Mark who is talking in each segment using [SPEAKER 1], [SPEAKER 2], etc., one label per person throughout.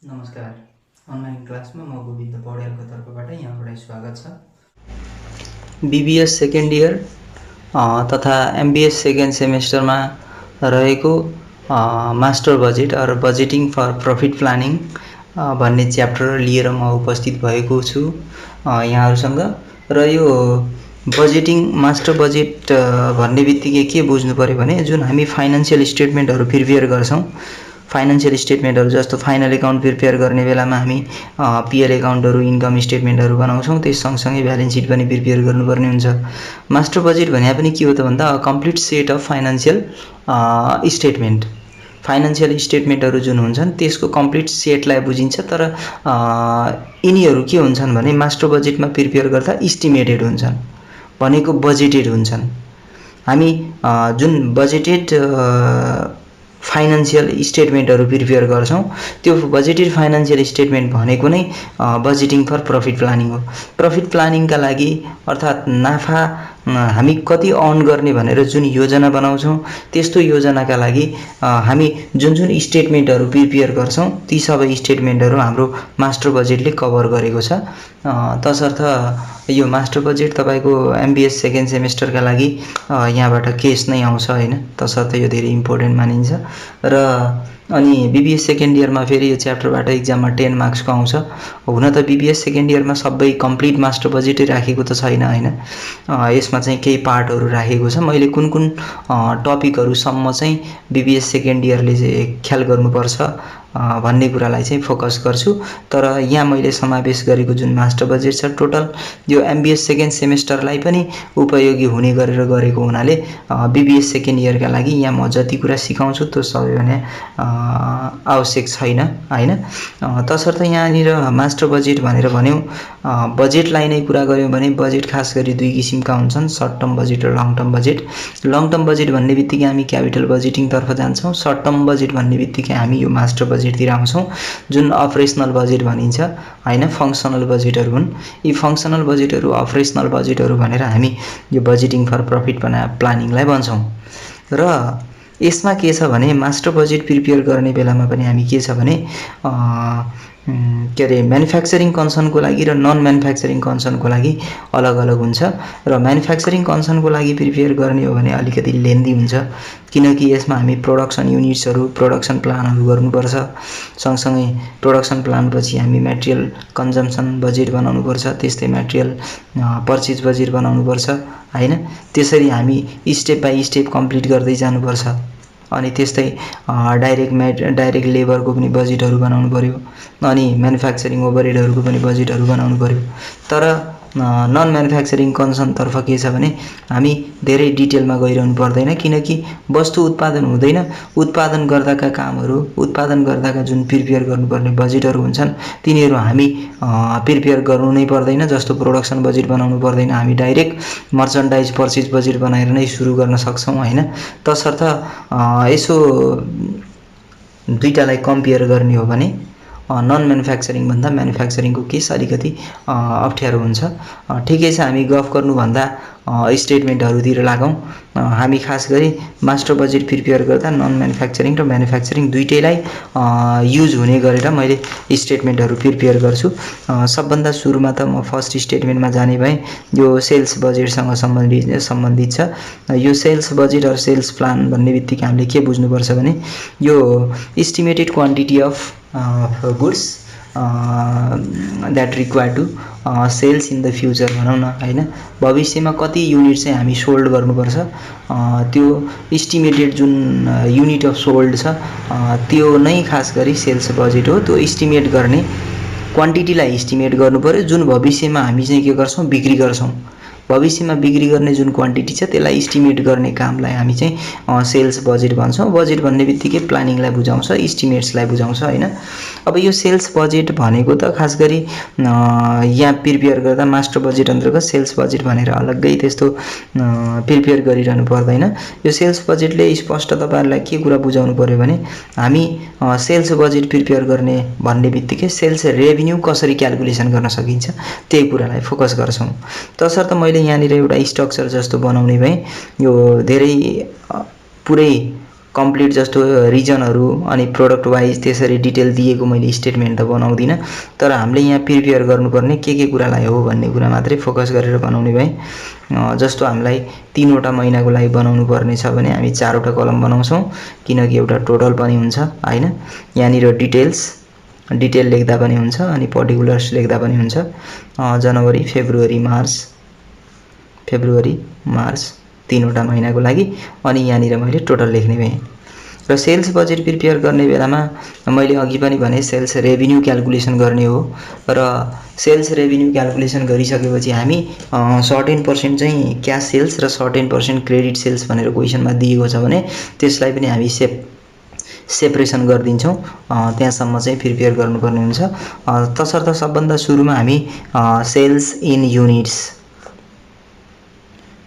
[SPEAKER 1] नमस्कार। अनलाइन क्लासमा म गोविन्द पौड्यालको तर्फबाट यहाँबाट स्वागत छ। बीबीएस सेकेन्ड इयर तथा एमबीएस सेकेन्ड सेमेस्टरमा रहेको master budget or budgeting for profit planning भन्ने च्याप्टर लिएर म उपस्थित भएको छु यहाँहरूसँग। र यो बजेटिङ मास्टर बजेट भन्ने बित्तिकै के बुझ्नु पर्यो भने जुन हामी फाइनान्शियल स्टेटमेन्टहरू प्रिपेयर गर्छौँ, फाइनान्शियल स्टेटमेन्टहरू जस्तो फाइनल एकाउन्ट प्रिपेयर गर्ने बेलामा हामी पीएल एकाउन्टहरू, इन्कम स्टेटमेन्टहरू बनाउँछौँ, त्यस सँगसँगै ब्यालेन्स सिट पनि प्रिपेयर गर्नुपर्ने हुन्छ। मास्टर बजेट भने पनि के हो त भन्दा complete set of financial statement, financial स्टेटमेन्टहरू जुन हुन्छन् त्यसको कम्प्लिट सेटलाई बुझिन्छ। तर यिनीहरू के हुन्छन् भने मास्टर बजेटमा प्रिपेयर गर्दा इस्टिमेटेड हुन्छन्, भनेको बजेटेड हुन्छन्। हामी जुन बजेटेड फाइनान्शियल स्टेटमेन्टहरू प्रिपेयर गर्छौँ त्यो बजेटेड फाइनान्शियल स्टेटमेन्ट भनेको नै बजेटिङ फर प्रफिट प्लानिङ हो। प्रफिट प्लानिङका लागि अर्थात् नाफा हामी कति अर्न गर्ने भनेर जुन योजना बनाउँछौँ त्यस्तो योजनाका लागि हामी जुन जुन स्टेटमेन्टहरू प्रिपेयर गर्छौँ ती सबै स्टेटमेन्टहरू हाम्रो मास्टर बजेटले कभर गरेको छ। तसर्थ यो मास्टर बजेट तपाईँको एमबीएस सेकेन्ड सेमेस्टरका लागि यहाँबाट केस नै आउँछ हैन, तसर्थ यो धेरै इम्पोर्टेन्ट मानिन्छ। र अनि बीबीएस सेकेन्ड इयरमा फेरि यो च्याप्टरबाट इक्जाममा 10 मार्क्सको आउँछ। हुन त बीबीएस सेकेन्ड इयरमा सबै कम्प्लिट मास्टर बजेटै राखेको त छैन हैन, यसमा चाहिँ केही पार्टहरू राखेको छ। मैले कुन कुन टपिकहरूसम्म चाहिँ बीबीएस सेकेन्ड इयरले चाहिँ ख्याल गर्नुपर्छ भन्ने कुरालाई चाहिँ फोकस गर्छु। तर यहाँ मैले समावेश गरेको जुन मास्टर बजेट छ टोटल यो एमबीएस सेकेन्ड सेमेस्टरलाई पनि उपयोगी हुने गरेर गरेको हुनाले बीबीएस सेकेन्ड इयरका लागि यहाँ म जति कुरा सिकाउँछु त्यो सबै भने आवश्यक छैन हैन। तसर्थ यहाँनिर मास्टर बजेट भनेर भन्यौँ, बजेटलाई नै कुरा गऱ्यौँ भने बजेट खास गरी दुई किसिमका हुन्छन्, सर्ट टर्म बजेट र long term budget. Long term budget भन्ने बित्तिकै हामी क्यापिटल बजेटिङतर्फ जान्छौँ, सर्ट टर्म बजेट भन्ने बित्तिकै हामी यो मास्टर बजेटतिर आउँछौँ जुन अपरेसनल बजेट भनिन्छ हैन, फङ्सनल बजेटहरू हुन्। यी फङ्सनल बजेटहरू, अपरेसनल बजेटहरू भनेर हामी यो बजेटिङ फर प्रफिट प्लानिङलाई भन्छौँ। र यसमा के छ भने मास्टर बजेट प्रिपेयर गर्ने बेलामा पनि हामी के छ भने के अरे म्यानुफ्याक्चरिङ कन्सर्नको लागि र नन म्यानुफ्याक्चरिङ कन्सर्नको लागि अलग अलग हुन्छ। र म्यानुफ्याक्चरिङ कन्सर्नको लागि प्रिपेयर गर्ने हो भने अलिकति लेन्दी हुन्छ, किनकि यसमा हामी प्रोडक्सन युनिट्सहरू, प्रोडक्सन प्लानहरू गर्नुपर्छ। सँगसँगै प्रोडक्सन प्लानपछि हामी मेटेरियल कन्जम्सन बजेट बनाउनुपर्छ, त्यस्तै मेटेरियल पर्चेज बजेट बनाउनुपर्छ हैन। त्यसरी हामी स्टेप बाई स्टेप कम्प्लिट गर्दै जानुपर्छ। अनि त्यस्तै डाइरेक्ट लेबरको पनि बजेटहरू बनाउनु पर्यो, अनि म्यानुफ्याक्चरिङ ओभरहेडहरूको पनि बजेटहरू बनाउनु पर्यो। तर नन म्यानुफ्याक्चरिङ कन्सर्नतर्फ के छ भने हामी धेरै डिटेलमा गइरहनु पर्दैन, किनकि वस्तु उत्पादन हुँदैन, उत्पादन गर्दाका कामहरू, उत्पादन गर्दाका जुन प्रिपेयर गर्नुपर्ने बजेटहरू हुन्छन् तिनीहरू हामी प्रिपेयर गर्नु नै पर्दैन। जस्तो प्रोडक्सन बजेट बनाउनु पर्दैन, हामी डाइरेक्ट मर्चन्डाइज पर्चेज बजेट बनाएर नै सुरु गर्न सक्छौँ हैन। तसर्थ यसो दुईटालाई कम्पेयर गर्ने हो भने नन म्यानुफ्याक्चरिङ भन्दा म्यानुफ्याक्चरिङको केस अलिकति अप्ठ्यारो हुन्छ। ठिकै छ, हामी गफ गर्नुभन्दा स्टेटमेन्टहरूतिर लागौँ। हामी खास गरी मास्टर बजेट प्रिपेयर गर्दा नन म्यानुफ्याक्चरिङ र म्यानुफ्याक्चरिङ दुईटैलाई युज हुने गरेर मैले स्टेटमेन्टहरू प्रिपेयर गर्छु। सबभन्दा सुरुमा त म फर्स्ट स्टेटमेन्टमा जाने भएँ, यो सेल्स बजेटसँग सम्बन्धित छ। यो सेल्स बजेट र सेल्स प्लान भन्ने बित्तिकै हामीले के बुझ्नुपर्छ भने यो estimated quantity of goods that require to sales in the future भनौँ न हैन। भविष्यमा कति युनिट चाहिँ हामी सोल्ड गर्नुपर्छ त्यो इस्टिमेटेड जुन युनिट अफ सोल्ड छ त्यो नै खास गरी सेल्स बजेट हो। त्यो इस्टिमेट गर्ने क्वान्टिटीलाई इस्टिमेट गर्नु पर्यो, जुन भविष्यमा हामी चाहिँ के गर्छौँ बिक्री गर्छौँ। भविष्यमा बिक्री गर्ने जुन क्वान्टिटी छ त्यसलाई इस्टिमेट गर्ने कामलाई हामी चाहिँ सेल्स बजेट भन्छौँ। बजेट भन्ने बित्तिकै प्लानिङलाई बुझाउँछ, इस्टिमेट्सलाई बुझाउँछ हैन। अब यो सेल्स बजेट भनेको त खास गरी यहाँ प्रिपेयर गर्दा मास्टर बजेट अन्तर्गत सेल्स बजेट भनेर अलग्गै त्यस्तो प्रिपेयर गरिरहनु पर्दैन। यो सेल्स बजेटले स्पष्ट तपाईँहरूलाई के कुरा बुझाउनु पर्यो भने हामी सेल्स बजेट प्रिपेयर गर्ने भन्ने बित्तिकै सेल्स रेभिन्यू कसरी क्याल्कुलेसन गर्न सकिन्छ त्यही कुरालाई फोकस गर्छौँ। तसर्थ मैले यहाँनिर एउटा स्ट्रक्चर जस्तो बनाउने भएँ। यो धेरै पुरै कम्प्लिट जस्तो रिजनहरू अनि प्रोडक्ट वाइज त्यसरी डिटेल दिएको मैले स्टेटमेन्ट त बनाउँदिनँ, तर हामीले यहाँ प्रिपेयर गर्नुपर्ने के कुरालाई हो भन्ने कुरा मात्रै फोकस गरेर बनाउने भए। जस्तो हामीलाई 3वटा महिनाको लागि बनाउनु पर्ने छ भने हामी 4वटा कलम बनाउँछौँ, किनकि एउटा टोटल पनि हुन्छ हैन। यहाँनिर डिटेल लेख्दा पनि हुन्छ अनि पर्टिकुलर्स लेख्दा पनि हुन्छ। जनवरी फेब्रुअरी मार्च 3वटा महिनाको लागि, अनि यहाँनिर मैले टोटल लेख्ने भएँ। र सेल्स बजेट प्रिपेयर गर्ने बेलामा मैले अघि पनि भने सेल्स रेभिन्यू क्याल्कुलेसन गर्ने हो, र सेल्स रेभिन्यू क्याल्कुलेसन गरिसकेपछि हामी सर्टेन पर्सेन्ट चाहिँ क्यास सेल्स र सर्टेन पर्सेन्ट क्रेडिट सेल्स भनेर क्वेसनमा दिएको छ भने त्यसलाई पनि हामी सेपरेसन गरिदिन्छौँ। त्यहाँसम्म चाहिँ प्रिपेयर गर्नुपर्ने हुन्छ। तसर्थ सबभन्दा सुरुमा हामी सेल्स इन युनिट्स,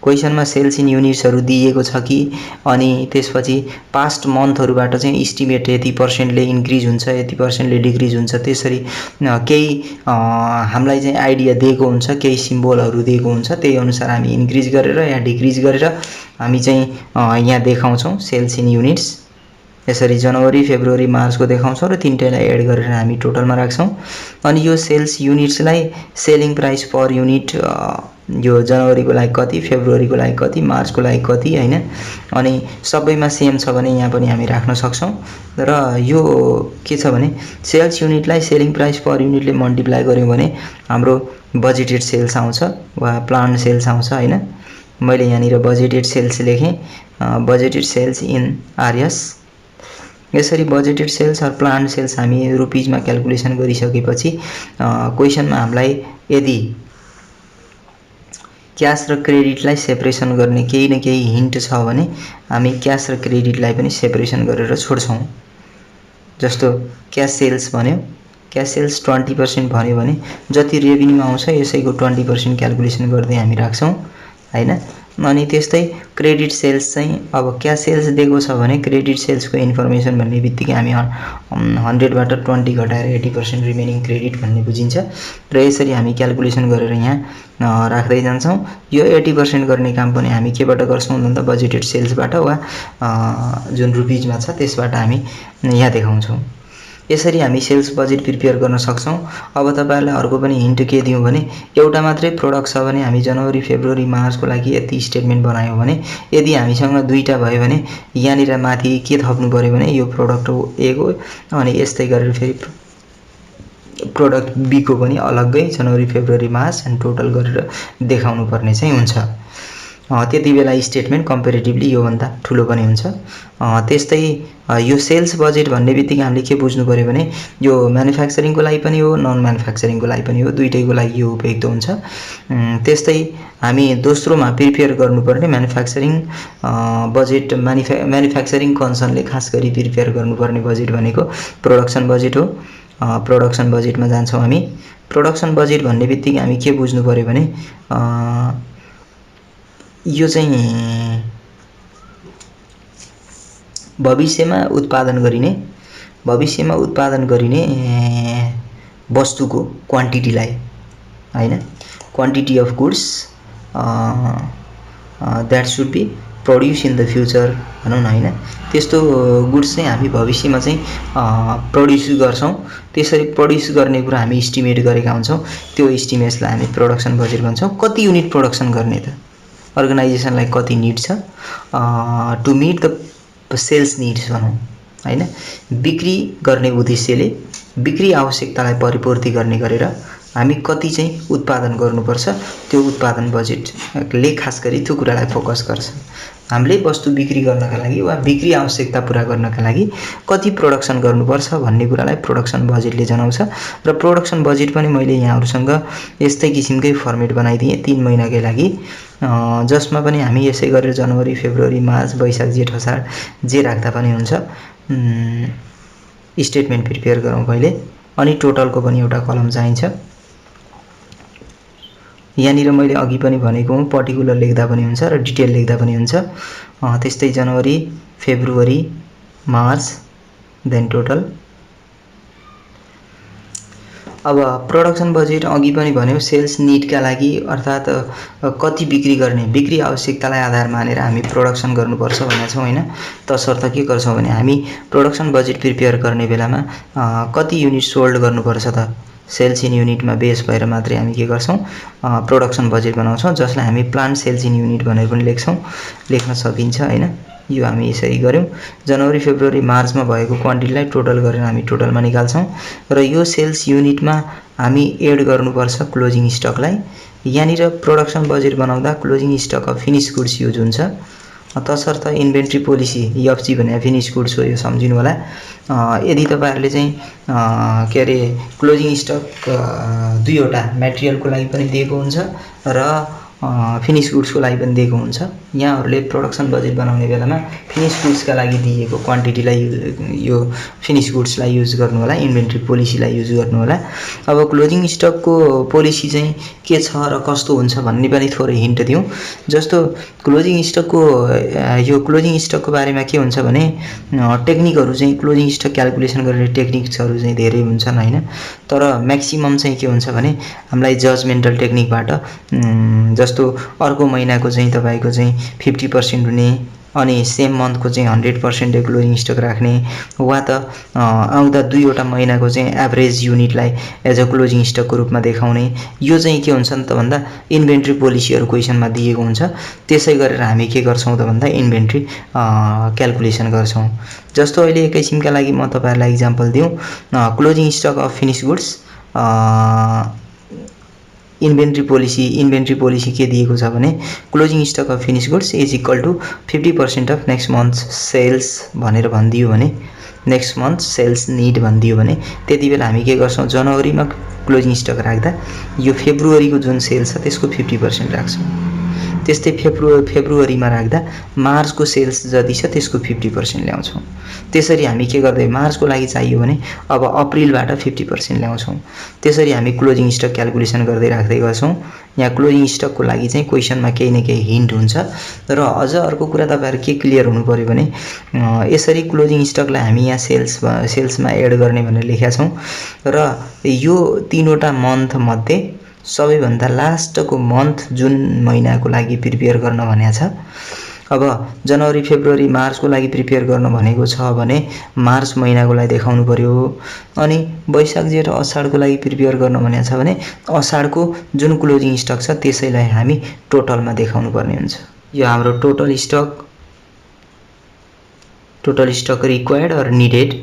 [SPEAKER 1] क्वेसनमा सेल्स इन युनिट्सहरू दिएको छ कि, अनि त्यसपछि पास्ट मन्थहरूबाट चाहिँ इस्टिमेट यति पर्सेन्टले इन्क्रिज हुन्छ, यति पर्सेन्टले डिक्रिज हुन्छ, त्यसरी केही हामीलाई चाहिँ आइडिया दिएको हुन्छ, केही सिम्बोलहरू दिएको हुन्छ, त्यही अनुसार हामी इन्क्रिज गरेर या डिक्रिज गरेर हामी चाहिँ यहाँ देखाउँछौँ सेल्स इन युनिट्स। यसरी जनवरी फेब्रुअरी मार्चको देखाउँछौँ र तीनटैलाई एड गरेर हामी टोटलमा राख्छौँ। अनि यो सेल्स युनिट्सलाई सेलिङ प्राइस पर युनिट यो जनवरीको लागि कति, फेब्रुअरीको लागि कति, मार्चको लागि कति हैन, अनि सबैमा सेम छ भने यहाँ पनि हामी राख्न सक्छौँ। र यो के छ भने सेल्स युनिटलाई सेलिङ प्राइस पर युनिटले मल्टिप्लाई गर्यौँ भने हाम्रो बजेटेड सेल्स आउँछ वा प्लान सेल्स आउँछ हैन। मैले यहाँनिर बजेटेड सेल्स लेखेँ, बजेटेड सेल्स इन आरएस। यसरी बजेटेड सेल्स र प्लान सेल्स हामी रुपिजमा क्याल्कुलेसन गरिसकेपछि क्वेसनमा हामीलाई यदि क्यास र क्रेडिटलाई सेपरेसन गर्ने केही न केही हिन्ट छ भने हामी क्यास र क्रेडिटलाई पनि सेपरेसन गरेर छोड्छौँ। जस्तो क्यास सेल्स भन्यो, क्यास सेल्स 20% भन्यो भने जति रेभिन्यू आउँछ यसैको 20% क्याल्कुलेसन गर्दै हामी राख्छौँ हैन। अनि त्यस्तै क्रेडिट सेल्स चाहिँ अब क्यास सेल्स दिएको छ भने क्रेडिट सेल्सको इन्फर्मेसन भन्ने बित्तिकै हामी 100बाट 20 घटाएर 80% रिमेनिङ क्रेडिट भन्ने बुझिन्छ, र यसरी हामी क्याल्कुलेसन गरेर यहाँ राख्दै जान्छौँ। यो 80% गर्ने काम पनि हामी केबाट गर्छौँ भन्दा बजेटेड सेल्सबाट वा जुन रुपिजमा छ त्यसबाट हामी यहाँ देखाउँछौँ। यसरी हामी सेल्स बजेट प्रिपेयर गर्न सक्छौँ। अब तपाईहरुलाई अर्को पनि हिन्ट के दिउँ भने एउटा मात्रै प्रोडक्ट छ भने हामी जनवरी फेब्रुअरी मार्चको लागि यति स्टेटमेन्ट बनायौँ भने, यदि हामीसँग दुईटा भयो भने यहाँनिर माथि के थप्नु पर्यो भने यो प्रोडक्ट हो ए को, अनि यस्तै गरेर फेरि प्रोडक्ट बी को पनि अलग्गै जनवरी फेब्रुअरी मार्च एन्ड टोटल गरेर देखाउनु पर्ने चाहिँ हुन्छ। त्यति बेला स्टेटमेन्ट कम्पेरेटिभली योभन्दा ठुलो पनि हुन्छ। त्यस्तै यो सेल्स बजेट भन्ने बित्तिकै हामीले के बुझ्नु पर्यो भने यो म्यानुफ्याक्चरिङको लागि पनि हो, नन म्यानुफ्याक्चरिङको लागि पनि हो, दुईटैको लागि यो उपयुक्त हुन्छ। त्यस्तै हामी दोस्रोमा प्रिपेयर गर्नुपर्ने म्यानुफ्याक्चरिङ बजेट, म्यानुफ्याक्चरिङ कन्सर्नले खास गरी प्रिपेयर गर्नुपर्ने बजेट भनेको प्रोडक्सन बजेट हो। प्रोडक्सन बजेटमा जान्छौँ हामी। प्रोडक्सन बजेट भन्ने बित्तिकै हामी के बुझ्नु पर्यो भने यो चाहिँ भविष्यमा उत्पादन गरिने वस्तुको क्वान्टिटीलाई हैन, quantity of goods that should be produce in the future भनौँ न हैन। त्यस्तो गुड्स चाहिँ हामी भविष्यमा चाहिँ प्रड्युस गर्छौँ। त्यसरी प्रड्युस गर्ने कुरा हामी इस्टिमेट गरेका हुन्छौँ। त्यो इस्टिमेट्सलाई हामी प्रोडक्सन बजेट भन्छौँ। कति युनिट प्रोडक्सन गर्ने त, अर्गनाइजेसनलाई कति निड छ to meet the sales needs भनौँ हैन। बिक्री गर्ने उद्देश्यले बिक्री आवश्यकतालाई परिपूर्ति गर्ने गरेर हामी कति चाहिँ उत्पादन गर्नुपर्छ, त्यो उत्पादन बजेटले खास गरी त्यो कुरालाई फोकस गर्छ। हामीले वस्तु बिक्री गर्नका लागि वा बिक्री आवश्यकता पूरा गर्नका लागि कति प्रोडक्सन गर्नुपर्छ भन्ने कुरालाई प्रोडक्सन बजेटले जनाउँछ। र प्रोडक्सन बजेट पनि मैले यहाँहरुसँग यस्तै किसिमकै फर्मेट बनाइदिएँ 3 महिनाकै लागि, जसमा पनि हामी यसै गरेर जनवरी फेब्रुअरी मार्च वैशाख जेठ असार जे राख्दा पनि हुन्छ। स्टेटमेन्ट प्रिपेयर गरौँ पहिले, अनि टोटलको पनि एउटा कलम चाहिन्छ। यहाँनिर मैले अघि पनि भनेको हुँ पर्टिकुलर लेख्दा पनि हुन्छ र डिटेल लेख्दा पनि हुन्छ। त्यस्तै जनवरी फेब्रुअरी मार्च देन टोटल। अब प्रोडक्सन बजेट अघि पनि भन्यो सेल्स निडका लागि अर्थात् कति बिक्री गर्ने बिक्री आवश्यकतालाई आधार मानेर हामी प्रोडक्सन गर्नुपर्छ भनेका छौँ हैन। तसर्थ के गर्छौँ भने हामी प्रोडक्सन बजेट प्रिपेयर गर्ने बेलामा कति युनिट सोल्ड गर्नुपर्छ त सेल्स इन युनिटमा बेस भएर मात्रै हामी के गर्छौँ प्रोडक्सन बजेट बनाउँछौँ, जसलाई हामी प्लान्ट सेल्स इन युनिट भनेर पनि लेख्न सकिन्छ हैन। यो हामी यसरी गर्यौँ। जनवरी फेब्रुअरी मार्चमा भएको क्वान्टिटीलाई टोटल गरेर हामी टोटलमा निकाल्छौँ र यो सेल्स युनिटमा हामी एड गर्नुपर्छ क्लोजिङ स्टकलाई। यहाँनिर प्रोडक्सन बजेट बनाउँदा closing stock of finish goods use हुन्छ। तसर्थ इन्भेन्ट्री पोलिसी EFG भने फिनिस गुड्स हो, यो सम्झिनु होला। यदि तपाईहरुले चाहिँ के अरे क्लोजिङ स्टक दुईवटा मटेरियलको लागि पनि दिएको हुन्छ र फिनिस गुड्सको लागि पनि दिएको हुन्छ। यहाँहरुले प्रोडक्सन बजेट बनाउने बेलामा फिनिस गुड्सका लागि दिएको क्वान्टिटीलाई यो फिनिस गुड्सलाई युज गर्नु होला, इन्भेन्ट्री पोलिसीलाई युज गर्नु होला। अब क्लोजिङ स्टकको पोलिसी चाहिँ के छ र कस्तो हुन्छ भन्ने पनि थोरै हिन्ट दिउँ। जस्तो क्लोजिङ स्टकको बारेमा के हुन्छ भने टेक्निकहरु चाहिँ क्लोजिङ स्टक क्याल्कुलेसन गर्ने टेक्निक्सहरु चाहिँ धेरै हुन्छन् हैन। तर म्याक्सिमम चाहिँ के हुन्छ भने हामीलाई जजमेन्टल टेक्निकबाट जस्तो अर्को महिनाको चाहिँ तपाईको चाहिँ 50% हुने अनि सेम मन्थको चाहिँ 100% क्लोजिङ स्टक राख्ने वा त आउँदा दुईवटा महिनाको चाहिँ एभरेज युनिटलाई एज अ क्लोजिङ स्टकको रूपमा देखाउने, यो चाहिँ के हुन्छ त भन्दा इन्भेन्ट्री पोलिसीहरु क्वेशनमा दिएको हुन्छ। त्यसै गरेर हामी के गर्छौं त भन्दा इन्भेन्ट्री क्याल्कुलेसन गर्छौं। जस्तो अहिले एक किसिमका लागि म तपाईहरुलाई एक्जाम्पल दिउँ, closing stock of finish goods inventory policy के दिएको छ भने closing stock of finish goods is equal to 50% of next month sales भनेर भनिदियो भने, नेक्स्ट मन्थ सेल्स निड भनिदियो भने त्यति बेला हामी के गर्छौं जनवरीमा क्लोजिङ स्टक राख्दा यो फेब्रुअरीको जुन सेल्स छ त्यसको 50% राख्छौं। त्यस्तै फेब्रुअरीमा राख्दा मार्चको सेल्स जति छ त्यसको 50% ल्याउँछौं। त्यसरी हामी के गर्दै मार्चको लागि चाहियो भने अब अप्रिलबाट 50% ल्याउँछौं। त्यसरी हामी क्लोजिङ स्टक क्याल्कुलेसन गर्दै राख्दै गर्छौं। यहाँ क्लोजिङ स्टकको लागि चाहिँ क्वेशनमा केही न केही हिन्ट हुन्छ। र अझ अर्को कुरा तपाईहरु के क्लियर हुनु पर्यो भने यसरी क्लोजिङ स्टकलाई हामी यहाँ सेल्समा एड गर्ने भनेर लेखेका छौं र यो तीनवटा मन्थ मध्ये सबैभन्दा लास्टको मन्थ जुन महिनाको लागि प्रिपेयर गर्न भनेको छ। अब जनवरी फेब्रुअरी मार्चको लागि प्रिपेयर गर्न भनेको छ भने मार्च महिनाको लागि देखाउनु पर्यो। अनि वैशाख जेठ अषाढको लागि प्रिपेयर गर्न भनेको छ भने अषाढको जुन क्लोजिङ स्टक छ त्यसैलाई हामी टोटलमा देखाउनु पर्ने हुन्छ। यो हाम्रो total stock required or needed,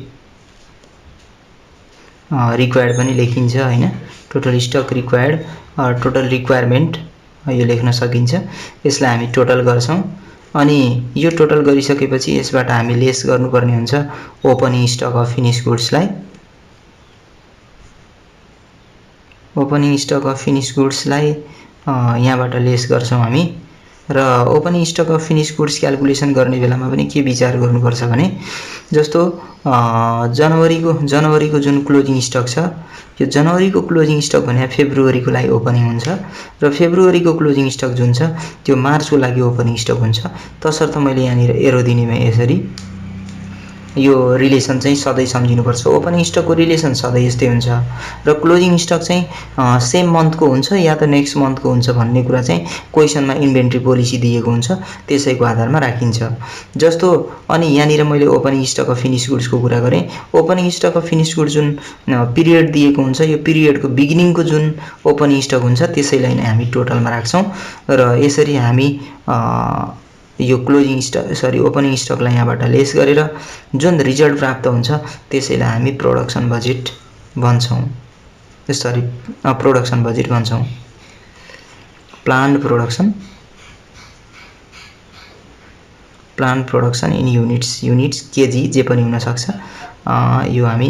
[SPEAKER 1] required पनि लेखिन्छ हैन। Total stock required or total requirement यो लेख्न सकिन्छ। यसलाई हामी टोटल गर्छौं अनि यो टोटल गरिसकेपछि यसबाट हामी लेस गर्नुपर्ने हुन्छ ओपनिङ स्टक अफ फिनिश गुड्सलाई। ओपनिङ स्टक अफ फिनिश गुड्सलाई यहाँबाट लेस गर्छौं हामी। र opening stock of finish goods calculation गर्ने बेलामा पनि के विचार गर्नुपर्छ भने जस्तो जनवरीको जुन क्लोजिङ स्टक छ यो जनवरीको क्लोजिङ स्टक भने फेब्रुअरीको लागि ओपनिङ हुन्छ र फेब्रुअरीको क्लोजिङ स्टक जुन छ त्यो मार्चको लागि ओपनिङ स्टक हुन्छ। तसर्थ मैले यहाँनिर एरो दिनेमा यसरी यो रिलेसन चाहिँ सधैं सम्झिनुपर्छ। ओपनिङ स्टकको रिलेसन सधैं यस्तै हुन्छ र क्लोजिङ स्टक चाहिँ सेम मन्थको हुन्छ या त नेक्स्ट मन्थको हुन्छ भन्ने कुरा चाहिँ क्वेशनमा इन्भेन्ट्री पोलिसी दिएको हुन्छ, त्यसैको आधारमा राखिन्छ। जस्तो अनि यहाँनिर मैले ओपनिङ स्टक अफ फिनिश गुड्सको कुरा गरे। Opening stock of finish goods जुन पिरियड दिएको हुन्छ यो पिरियडको बिगिनिङको जुन ओपनिङ स्टक हुन्छ त्यसैलाई नै हामी टोटलमा राख्छौं र यसरी हामी यो ओपनिङ स्टकलाई यहाँबाट लेस गरेर जुन रिजल्ट प्राप्त हुन्छ त्यसैलाई हामी प्रोडक्सन बजेट भन्छौं। प्रोडक्सन बजेट भन्छौं। Planned production in units KG जे पनि हुन सक्छ। यो हामी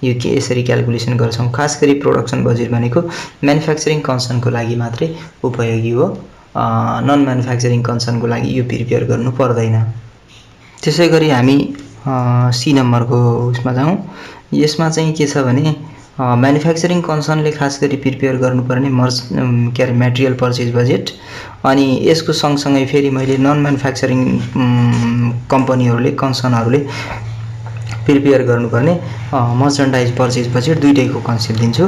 [SPEAKER 1] यो के यसरी क्याल्कुलेसन गर्छौं। खास गरी प्रोडक्सन बजेट भनेको म्यानुफ्याक्चरिङ कन्सर्नको लागि मात्रै उपयोगी हो, नन म्यानुफ्याक्चरिङ कन्सर्नको लागि यो प्रिपेयर गर्नु पर्दैन। त्यसैगरी हामी सी नम्बरको उसमा जाउँ। यसमा चाहिँ के छ भने म्यानुफ्याक्चरिङ कन्सर्नले खास गरी प्रिपेयर गर्नुपर्ने मटेरियल पर्चेज बजेट अनि यसको सँगसँगै फेरि मैले नन म्यानुफ्याक्चरिङ कम्पनीहरुले कन्सर्नहरुले प्रिपेयर गर्नुपर्ने मर्चेन्डाइज पर्चेज बजेट दुईटैको कन्सेप्ट दिन्छु।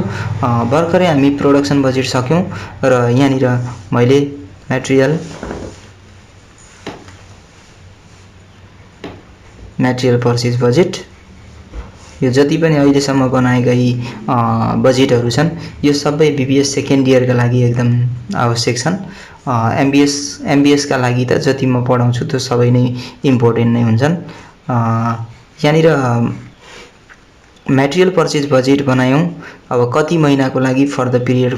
[SPEAKER 1] भर्खरै हामी प्रोडक्सन बजेट सक्यौँ र यहाँनिर मैले मटेरियल पर्चेज बजेट यो जति पनि अहिलेसम्म बनाएका यी बजेटहरू छन् यो सबै बीबीएस सेकेन्ड इयरका लागि एकदम आवश्यक छन्। एमबीएसका लागि त जति म पढाउँछु त्यो सबै नै इम्पोर्टेन्ट नै हुन्छन्। यहाँनिर मटेरियल पर्चेज बजेट बनायौँ। अब कति महिनाको लागि for the period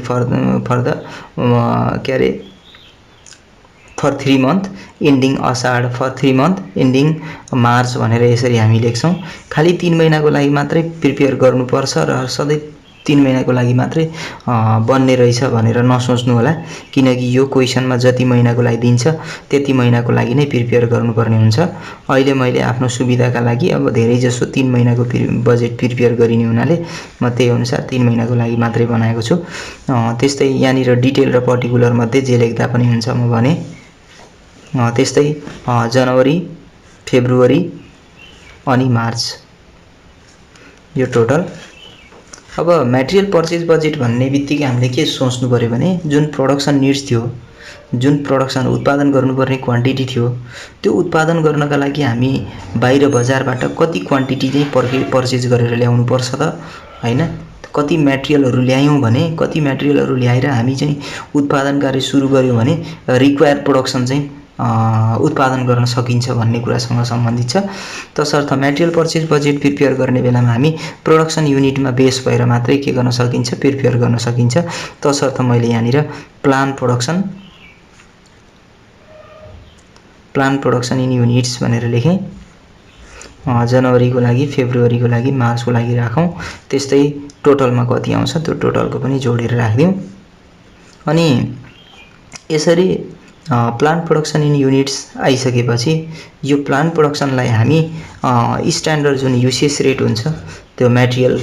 [SPEAKER 1] for 3 month ending Asar, for 3 month ending March भनेर यसरी हामी लेख्छौँ। खालि 3 महिनाको लागि मात्रै प्रिपेयर गर्नुपर्छ र सधैँ 3 महिनाको लागि मात्रै बन्ने रहेछ भनेर नसोच्नु होला, किनकि यो क्वेसनमा जति महिनाको लागि दिन्छ त्यति महिनाको लागि नै प्रिपेयर गर्नुपर्ने हुन्छ। अहिले मैले आफ्नो सुविधाका लागि अब धेरैजसो 3 महिनाको बजेट प्रिपेयर गरिने हुनाले म त्यही अनुसार 3 महिनाको लागि मात्रै बनाएको छु। त्यस्तै यहाँनिर डिटेल र पर्टिकुलर मध्ये जे लेख्दा पनि हुन्छ म भने। त्यस्तै जनवरी, फेब्रुअरी अनि मार्च यो टोटल। अब मटेरियल पर्चेज बजेट भन्ने बित्तिकै हामीले के सोच्नु पर्यो भने जुन प्रोडक्सन निड्स थियो, जुन प्रोडक्सन उत्पादन गर्नुपर्ने क्वान्टिटी थियो, त्यो उत्पादन गर्नका लागि हामी बाहिर बजारबाट कति क्वान्टिटी चाहिँ पर्चेज गरेर ल्याउनु पर्छ त हैन। कति मटेरियलहरू ल्यायौँ भने, कति मटेरियलहरू ल्याएर हामी चाहिँ उत्पादन कार्य सुरु गर्यौँ भने रिक्वायर्ड प्रोडक्सन चाहिँ उत्पादन गर्न सकिन्छ भन्ने कुरासँग सम्बन्धित छ। तसर्थ मटेरियल पर्चेज बजेट प्रिपेयर गर्ने बेलामा हामी प्रोडक्सन युनिटमा बेस भएर मात्रै के गर्न सकिन्छ, प्रिपेयर गर्न सकिन्छ। तसर्थ मैले यहाँनिर प्लान प्रोडक्सन इन युनिट्स भनेर लेखेँ। जनवरीको लागि, फेब्रुअरीको लागि, मार्चको लागि राखौँ। त्यस्तै टोटलमा कति आउँछ त्यो टोटलको पनि जोडेर राखिदिउँ। अनि यसरी प्लान प्रोडक्सन इन युनिट्स आइसकेपछि यो प्लान प्रोडक्सनलाई हामी स्ट्यान्डर्ड जुन युसेज रेट हुन्छ त्यो मटेरियल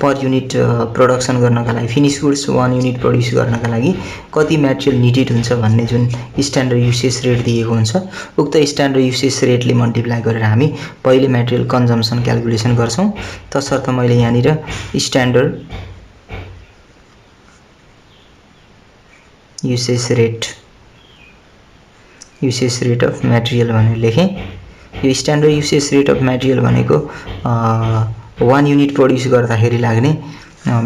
[SPEAKER 1] पर युनिट प्रोडक्सन गर्नका लागि, फिनिस गुड्स 1 युनिट प्रड्युस गर्नका लागि कति मटेरियल निडेड हुन्छ भन्ने जुन स्ट्यान्डर्ड युसेज रेट दिएको हुन्छ, उक्त स्ट्यान्डर्ड युसेज रेटले मल्टिप्लाई गरेर हामी पहिले मटेरियल कन्जम्सन क्याल्कुलेसन गर्छौँ। तसर्थ मैले यहाँनिर standard usage rate of material भनेर लेखेँ। यो standard usage rate of material भनेको 1 युनिट प्रड्युस गर्दाखेरि लाग्ने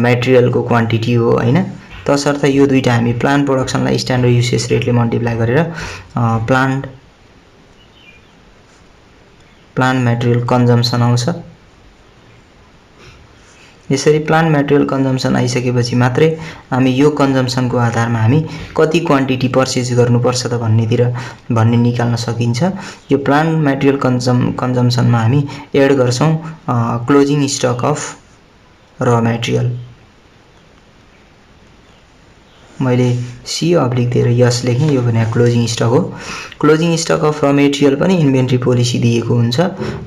[SPEAKER 1] मटेरियलको क्वान्टिटी हो हैन। तसर्थ यो दुईटा हामी प्लान प्रोडक्सनलाई स्ट्यान्डर्ड युसेज रेटले मल्टिप्लाई गरेर प्लान मटेरियल कन्जम्सन आउँछ। यसरी प्लान मटेरियल कन्जम्सन आइसकेपछि मात्रै हामी यो कन्जम्सनको आधारमा हामी कति क्वान्टिटी पर्चेज गर्नुपर्छ त भन्ने निकाल्न सकिन्छ। यो प्लान मटेरियल कन्जम्सनमा हामी एड गर्छौँ क्लोजिङ स्टक अफ र मटेरियल। मैले सी अब्लिक दिएर यस लेखेँ, यो भने क्लोजिङ स्टक हो। क्लोजिङ स्टक अफ र मटेरियल पनि इन्भेन्ट्री पोलिसी दिएको हुन्छ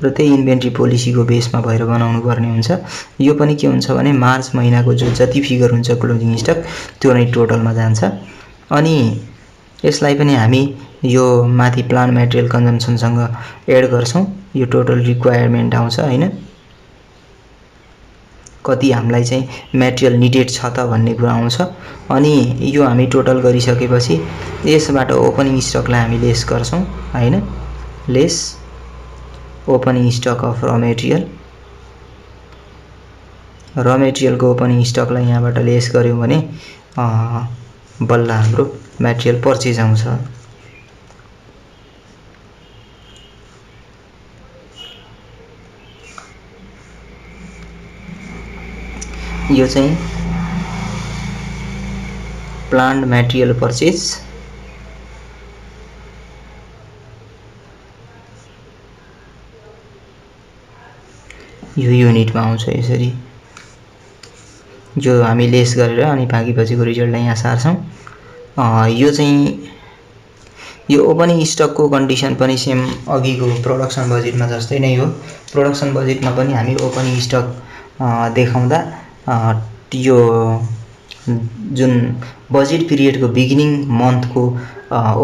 [SPEAKER 1] र त्यही इन्भेन्ट्री पोलिसीको बेसमा भएर बनाउनु पर्ने हुन्छ। यो पनि के हुन्छ भने मार्च महिनाको जो जति फिगर हुन्छ क्लोजिङ स्टक त्यो नै टोटलमा जान्छ। अनि यसलाई पनि हामी यो माथि प्लान मटेरियल कन्जम्सनसँग एड गर्छौँ। यो टोटल रिक्वायरमेन्ट आउँछ हैन, कति हामीलाई चाहिँ मटेरियल निडेड छ त भन्ने कुरा आउँछ। अनि यो हामी टोटल गरिसकेपछि यसबाट ओपनिङ स्टकलाई हामी लेस गर्छौँ हैन, लेस ओपनिङ स्टक अफ र मटेरियल। र मटेरियलको ओपनिङ स्टकलाई यहाँबाट लेस गर्यौँ भने बल्ल हाम्रो मटेरियल पर्चेज आउँछ। यो चाहिँ प्लान्ड मटेरियल पर्चेज यो युनिटमा आउँछ। यसरी जो हामी लेस गरेर अनि बाँकीपछिको रिजल्टलाई यहाँ सार्छौँ। यो चाहिँ यो ओपनिङ स्टकको कन्डिसन पनि सेम अघिको प्रोडक्सन बजेटमा जस्तै नै हो। प्रोडक्सन बजेटमा पनि हामी ओपनिङ स्टक देखाउँदा यो जुन बजेट पिरियडको बिगिनिङ मन्थको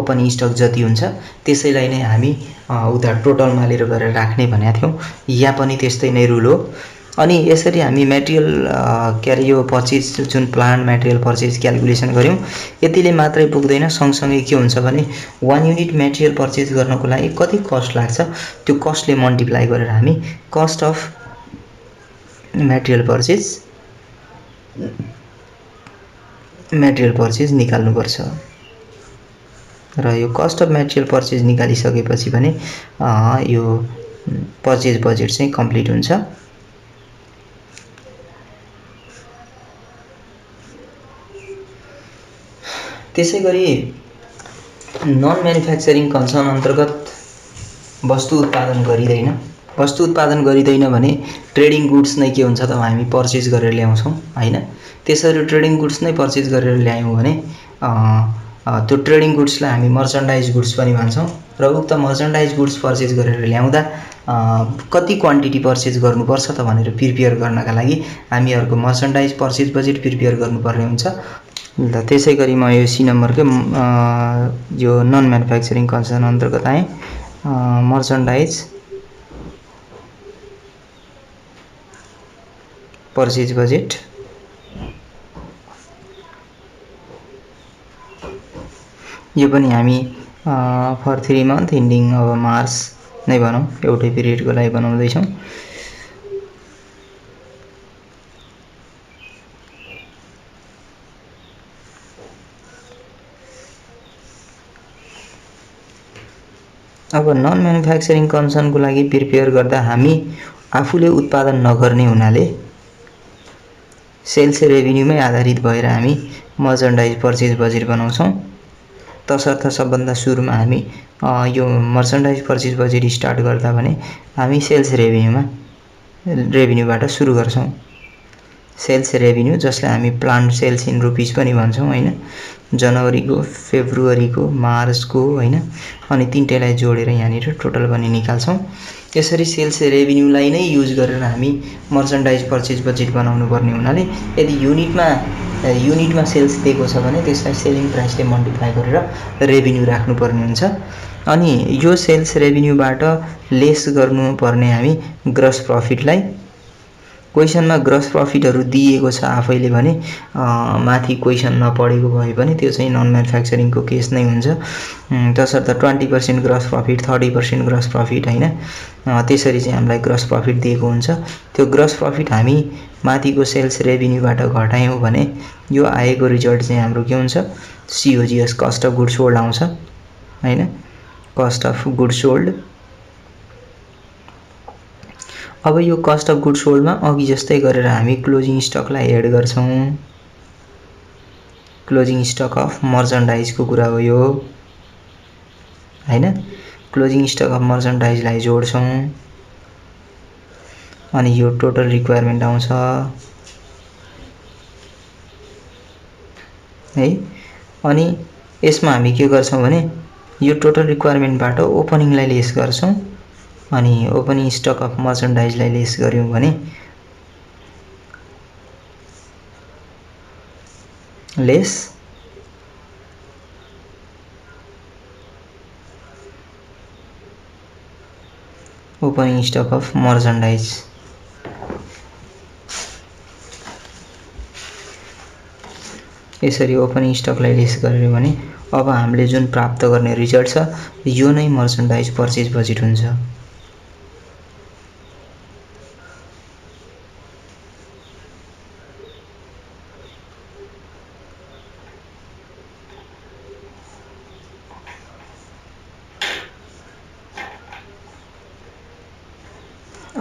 [SPEAKER 1] ओपनिङ स्टक जति हुन्छ त्यसैलाई नै हामी उता टोटलमा लिएर गएर राख्ने भनेका थियौँ। यहाँ पनि त्यस्तै नै रुल हो। अनि यसरी हामी मेटेरियल के अरे यो पर्चेज जुन प्लान्ट मेटेरियल पर्चेज क्यालकुलेसन गऱ्यौँ, यतिले मात्रै पुग्दैन। सँगसँगै के हुन्छ भने 1 युनिट मेटेरियल पर्चेज गर्नको लागि कति कस्ट लाग्छ त्यो कस्टले मल्टिप्लाई गरेर हामी कस्ट अफ मेटेरियल पर्चेज निकाल्नुपर्छ। र यो कस्ट अफ मेटेरियल पर्चेज निकालिसकेपछि भने यो पर्चेज बजेट चाहिँ कम्प्लिट हुन्छ। त्यसै गरी नन म्यानुफ्याक्चरिङ कन्सर्न अन्तर्गत वस्तु उत्पादन गरिँदैन भने ट्रेडिङ गुड्स नै के हुन्छ त हामी पर्चेज गरेर ल्याउँछौँ हैन। त्यसरी ट्रेडिङ गुड्स नै पर्चेज गरेर ल्यायौँ भने त्यो ट्रेडिङ गुड्सलाई हामी मर्चेन्डाइज गुड्स पनि भन्छौँ। र उक्त मर्चेन्डाइज गुड्स पर्चेज गरेर ल्याउँदा कति क्वान्टिटी पर्चेज गर्नुपर्छ त भनेर प्रिपेयर गर्नका लागि हामीहरूको मर्चेन्डाइज पर्चेज बजेट प्रिपेयर गर्नुपर्ने हुन्छ। ल त्यसै गरी म यो सी नम्बरको यो नन म्यानुफ्याक्चरिङ कन्सर्न अन्तर्गत आएँ। मर्चेन्डाइज पर्चेज बजेट यो पनि हामी फर 3 मन्थ इन्डिङ अब मार्च नै भनौँ, एउटै पिरियडको लागि बनाउँदैछौँ। अब नन म्यानुफ्याक्चरिङ कन्सर्नको लागि प्रिपेयर गर्दा हामी आफूले उत्पादन नगर्ने हुनाले सेल्स रेभिन्यूमै आधारित भएर हामी मर्चेन्डाइज पर्चेज बजेट बनाउँछौँ। तसर्थ सबभन्दा सुरुमा हामी यो मर्चेन्डाइज पर्चेज बजेट स्टार्ट गर्दा भने हामी सेल्स रेभिन्यूबाट सुरु गर्छौँ। सेल्स रेभिन्यू जसलाई हामी प्लान्ट सेल्स इन रुपिस पनि भन्छौँ हैन। जनवरीको, फेब्रुअरीको, मार्चको हैन, अनि तीनटैलाई जोडेर यहाँनिर टोटल पनि निकाल्छौँ। यसरी सेल्स रेभिन्यूलाई नै युज गरेर हामी मर्चेन्डाइज पर्चेज बजेट बनाउनु पर्ने हुनाले यदि युनिटमा सेल्स दिएको छ भने त्यसलाई सेलिङ प्राइसले मल्टिप्लाई गरेर रेभिन्यू राख्नुपर्ने हुन्छ। अनि यो सेल्स रेभिन्यूबाट लेस गर्नुपर्ने हामी ग्रस प्रफिटलाई। क्वेसनमा ग्रस प्रफिटहरू दिएको छ आफैले भने माथि क्वेसन नपढेको भए पनि त्यो चाहिँ नन म्यानुफ्याक्चरिङको केस नै हुन्छ। तसर्थ 20% ग्रस प्रफिट, 30% ग्रस प्रफिट हैन, त्यसरी चाहिँ हामीलाई ग्रस प्रफिट दिएको हुन्छ। त्यो ग्रस प्रफिट हामी माथिको सेल्स रेभिन्यूबाट घटायौँ भने यो आएको रिजल्ट चाहिँ हाम्रो के हुन्छ, COGS cost of goods sold आउँछ हैन। Cost of goods sold. अब यो कस्ट अफ गुड्स सोल्डमा अघि जस्तै गरेर हामी क्लोजिङ स्टकलाई एड गर्छौँ। क्लोजिङ स्टक अफ मर्चेन्डाइजको कुरा हो यो हैन। क्लोजिङ स्टक अफ मर्चेन्डाइजलाई जोड्छौँ अनि यो टोटल रिक्वायरमेन्ट आउँछ है। अनि यसमा हामी के गर्छौँ भने यो टोटल रिक्वायरमेन्टबाट ओपनिङलाई लेस गर्छौँ अनि ओपनिङ स्टक अफ मर्चेन्डाइजलाई लेस गर्यौँ भने less opening stock of merchandise. यसरी ओपनिङ स्टकलाई लेस गर्यो भने अब हामीले जुन प्राप्त गर्ने रिजल्ट छ यो नै मर्चेन्डाइज पर्चेज बजेट हुन्छ।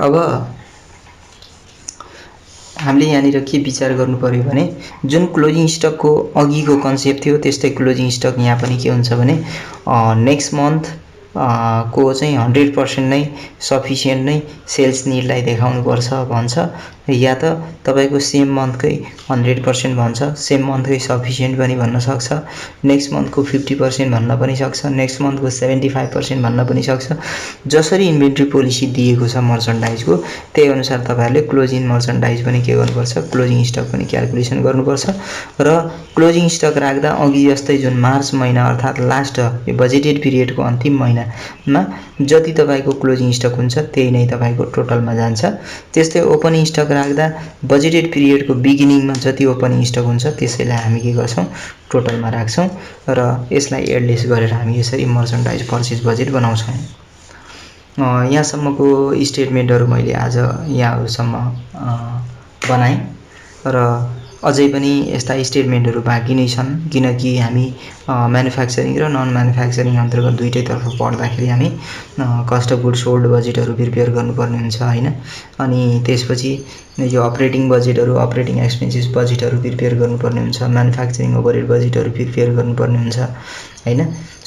[SPEAKER 1] अब हामीले यहाँनिर के विचार गर्नु पर्यो भने जुन क्लोजिङ स्टकको अघिको कन्सेप्ट थियो त्यस्तै क्लोजिङ स्टक यहाँ पनि के हुन्छ भने नेक्स्ट मन्थ को चाहिँ 100% नै सफिसिएन्ट नै सेल्स निडलाई देखाउनुपर्छ भन्छ। या त तपाईको सेम मन्थकै 100% भन्छ, सेम मन्थकै सफिसिएन्ट पनि भन्न सक्छ, नेक्स्ट मन्थको 50% भन्न पनि सक्छ, नेक्स्ट मन्थको 75% भन्न पनि सक्छ। जसरी इन्भेन्ट्री पोलिसी दिएको छ मर्चेन्डाइजको त्यही अनुसार तपाईहरुले क्लोजिङ मर्चेन्डाइज पनि के गर्नुपर्छ, क्लोजिङ स्टक पनि क्याल्कुलेसन गर्नुपर्छ र क्लोजिङ स्टक राख्दा अघि जस्तै जुन मार्च महिना अर्थात लास्ट यो बजेटेड पिरियडको अन्तिम महिनामा जति तपाईको क्लोजिङ स्टक हुन्छ त्यही नै तपाईको टोटलमा जान्छ। त्यस्तै ओपनिङ स्टक राख्दा बजेटेड पिरियडको बिगिनिङमा जति ओपनिङ स्टक हुन्छ त्यसैलाई हामी के गर्छौं, टोटलमा राख्छौं र यसलाई एडलेस गरेर हामी यसरी मर्चेन्डाइज पर्चेज बजेट बनाउँछौं। यहाँसम्मको स्टेटमेन्टहरु मैले आज यहाँहरुसम्म बनाएँ र अझै पनि यस्ता स्टेटमेन्टहरु बाँकी नै छन्, किनकि हामी म्यानुफ्याक्चरिङ र नन म्यानुफ्याक्चरिङ अन्तर्गत दुईटैतर्फ पढ्दाखेरि हामी कस्ट अफ गुड्स सोल्ड बजेटहरु प्रिपेयर गर्नुपर्ने हुन्छ हैन। अनि त्यसपछि यो अपरेटिङ बजेटहरु, अपरेटिङ एक्सपेन्सेस बजेटहरु प्रिपेयर गर्नुपर्ने हुन्छ, म्यानुफ्याक्चरिङ ओभरहेड बजेटहरु प्रिपेयर गर्नुपर्ने हुन्छ हैन।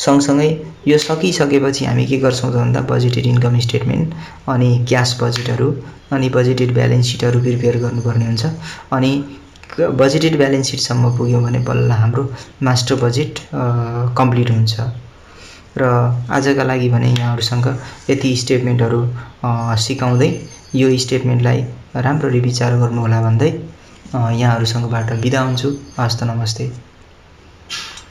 [SPEAKER 1] सँगसँगै यो सकिसकेपछि हामी के गर्छौं त भन्दा बजेटेड इन्कम स्टेटमेन्ट अनि क्याश बजेटहरु अनि बजेटेड ब्यालेन्स सिटहरु प्रिपेयर गर्नुपर्ने हुन्छ। अनि बजेटेड ब्यालेन्स सिट सम्म पुग्यौं भने बल्ल हाम्रो मास्टर बजेट कम्प्लिट हुन्छ। र आजका लागि भने यहाँहरुसँग यति स्टेटमेन्टहरु सिकाउँदै यो स्टेटमेन्टलाई राम्ररी विचार गर्नु होला भन्दै यहाँहरुसँगबाट बिदा हुन्छु। हस्त नमस्ते।